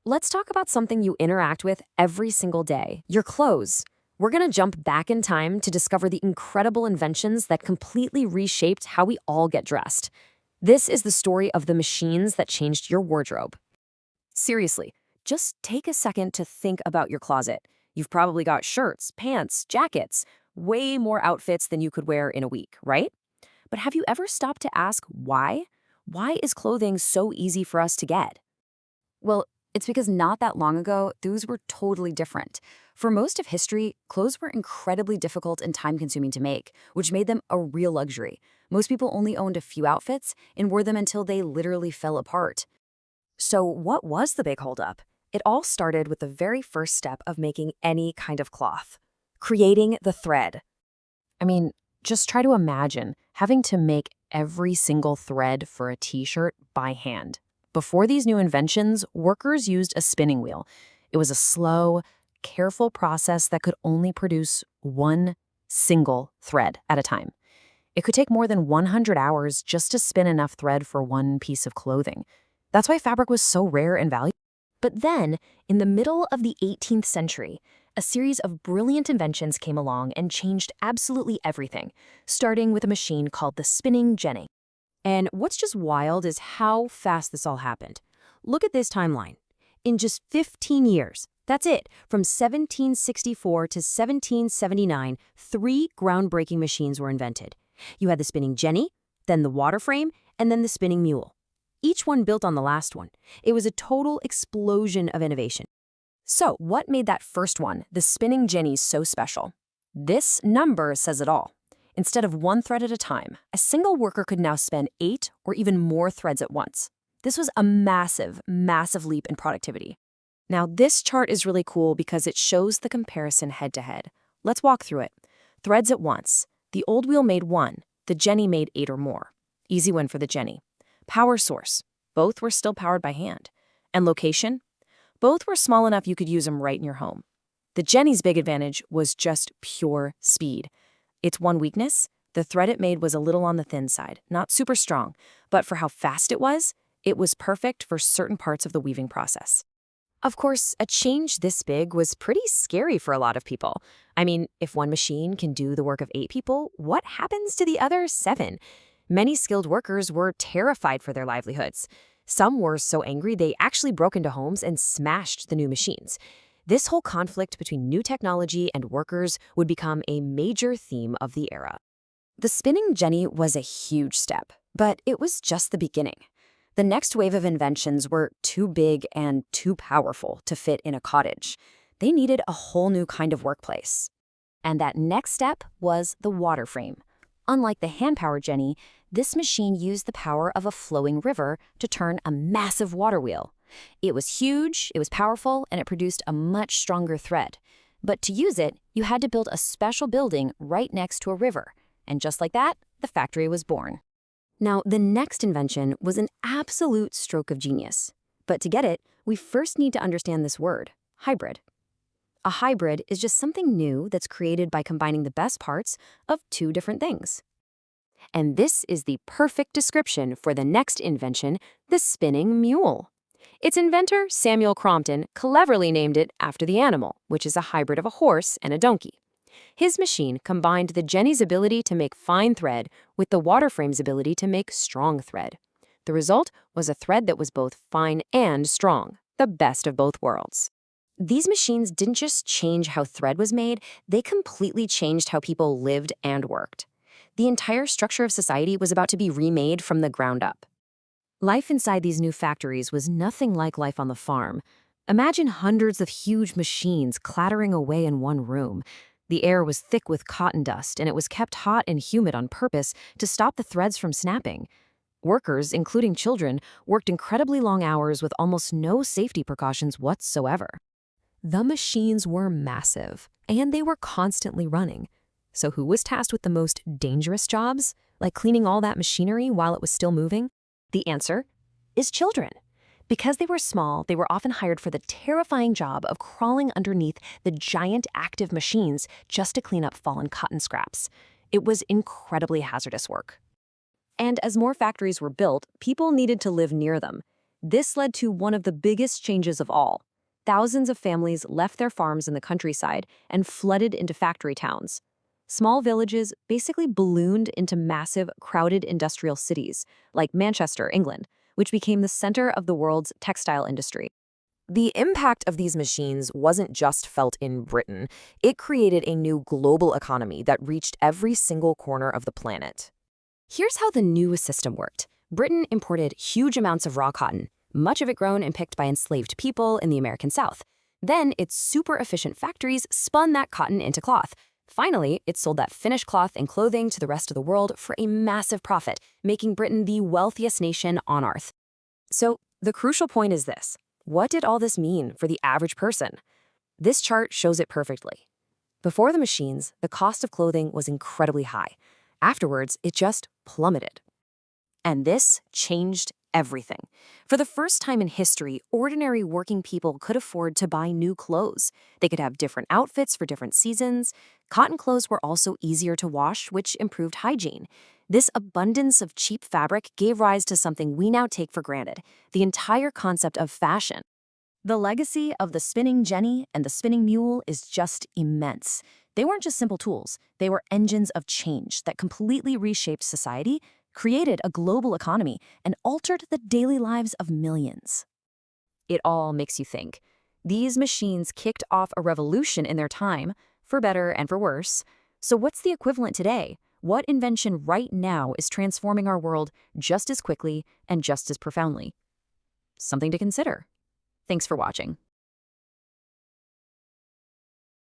Let's talk about something you interact with every single day, your clothes. We're going to jump back in time to discover the incredible inventions that completely reshaped how we all get dressed. This is the story of the machines that changed your wardrobe. Seriously, just take a second to think about your closet. You've probably got shirts, pants, jackets, way more outfits than you could wear in a week, right? But have you ever stopped to ask why? Why is clothing so easy for us to get? Well, it's because not that long ago, those were totally different. For most of history, clothes were incredibly difficult and time-consuming to make, which made them a real luxury. Most people only owned a few outfits and wore them until they literally fell apart. So what was the big holdup? It all started with the very first step of making any kind of cloth, creating the thread. I mean, just try to imagine having to make every single thread for a t-shirt by hand. Before these new inventions, workers used a spinning wheel. It was a slow, careful process that could only produce one single thread at a time. It could take more than 100 hours just to spin enough thread for one piece of clothing. That's why fabric was so rare and valuable. But then, in the middle of the 18th century, a series of brilliant inventions came along and changed absolutely everything, starting with a machine called the spinning jenny. And what's just wild is how fast this all happened. Look at this timeline. In just 15 years, that's it, from 1764 to 1779, three groundbreaking machines were invented. You had the spinning jenny, then the water frame, and then the spinning mule. Each one built on the last one. It was a total explosion of innovation. So, what made that first one, the spinning jenny, so special? This number says it all. Instead of one thread at a time, a single worker could now spin 8 or even more threads at once. This was a massive, massive leap in productivity. Now, this chart is really cool because it shows the comparison head-to-head. Let's walk through it. Threads at once. The old wheel made 1. The jenny made 8 or more. Easy win for the jenny. Power source. Both were still powered by hand. And location? Both were small enough you could use them right in your home. The jenny's big advantage was just pure speed. Its one weakness? The thread it made was a little on the thin side, not super strong, but for how fast it was perfect for certain parts of the weaving process. Of course, a change this big was pretty scary for a lot of people. I mean, if one machine can do the work of 8 people, what happens to the other 7? Many skilled workers were terrified for their livelihoods. Some were so angry they actually broke into homes and smashed the new machines. This whole conflict between new technology and workers would become a major theme of the era. The spinning jenny was a huge step, but it was just the beginning. The next wave of inventions were too big and too powerful to fit in a cottage. They needed a whole new kind of workplace. And that next step was the water frame. Unlike the hand-powered jenny, this machine used the power of a flowing river to turn a massive water wheel. It was huge, it was powerful, and it produced a much stronger thread. But to use it, you had to build a special building right next to a river. And just like that, the factory was born. Now, the next invention was an absolute stroke of genius. But to get it, we first need to understand this word, hybrid. A hybrid is just something new that's created by combining the best parts of 2 different things. And this is the perfect description for the next invention, the spinning mule. Its inventor, Samuel Crompton, cleverly named it after the animal, which is a hybrid of a horse and a donkey. His machine combined the jenny's ability to make fine thread with the water frame's ability to make strong thread. The result was a thread that was both fine and strong, the best of both worlds. These machines didn't just change how thread was made, they completely changed how people lived and worked. The entire structure of society was about to be remade from the ground up. Life inside these new factories was nothing like life on the farm. Imagine hundreds of huge machines clattering away in one room. The air was thick with cotton dust, and it was kept hot and humid on purpose to stop the threads from snapping. Workers, including children, worked incredibly long hours with almost no safety precautions whatsoever. The machines were massive, and they were constantly running. So who was tasked with the most dangerous jobs, like cleaning all that machinery while it was still moving? The answer is children. Because they were small, they were often hired for the terrifying job of crawling underneath the giant active machines just to clean up fallen cotton scraps. It was incredibly hazardous work. And as more factories were built, people needed to live near them. This led to one of the biggest changes of all. Thousands of families left their farms in the countryside and flooded into factory towns. Small villages basically ballooned into massive, crowded industrial cities, like Manchester, England, which became the center of the world's textile industry. The impact of these machines wasn't just felt in Britain. It created a new global economy that reached every single corner of the planet. Here's how the new system worked. Britain imported huge amounts of raw cotton, much of it grown and picked by enslaved people in the American South. Then its super efficient factories spun that cotton into cloth. Finally, it sold that finished cloth and clothing to the rest of the world for a massive profit, making Britain the wealthiest nation on Earth. So, the crucial point is this. What did all this mean for the average person? This chart shows it perfectly. Before the machines, the cost of clothing was incredibly high. Afterwards, it just plummeted. And this changed everything. For the first time in history, ordinary working people could afford to buy new clothes. They could have different outfits for different seasons. Cotton clothes were also easier to wash, which improved hygiene. This abundance of cheap fabric gave rise to something we now take for granted, the entire concept of fashion. The legacy of the spinning jenny and the spinning mule is just immense. They weren't just simple tools. They were engines of change that completely reshaped society, created a global economy, and altered the daily lives of millions. It all makes you think. These machines kicked off a revolution in their time, for better and for worse. So what's the equivalent today? What invention right now is transforming our world just as quickly and just as profoundly? Something to consider. Thanks for watching.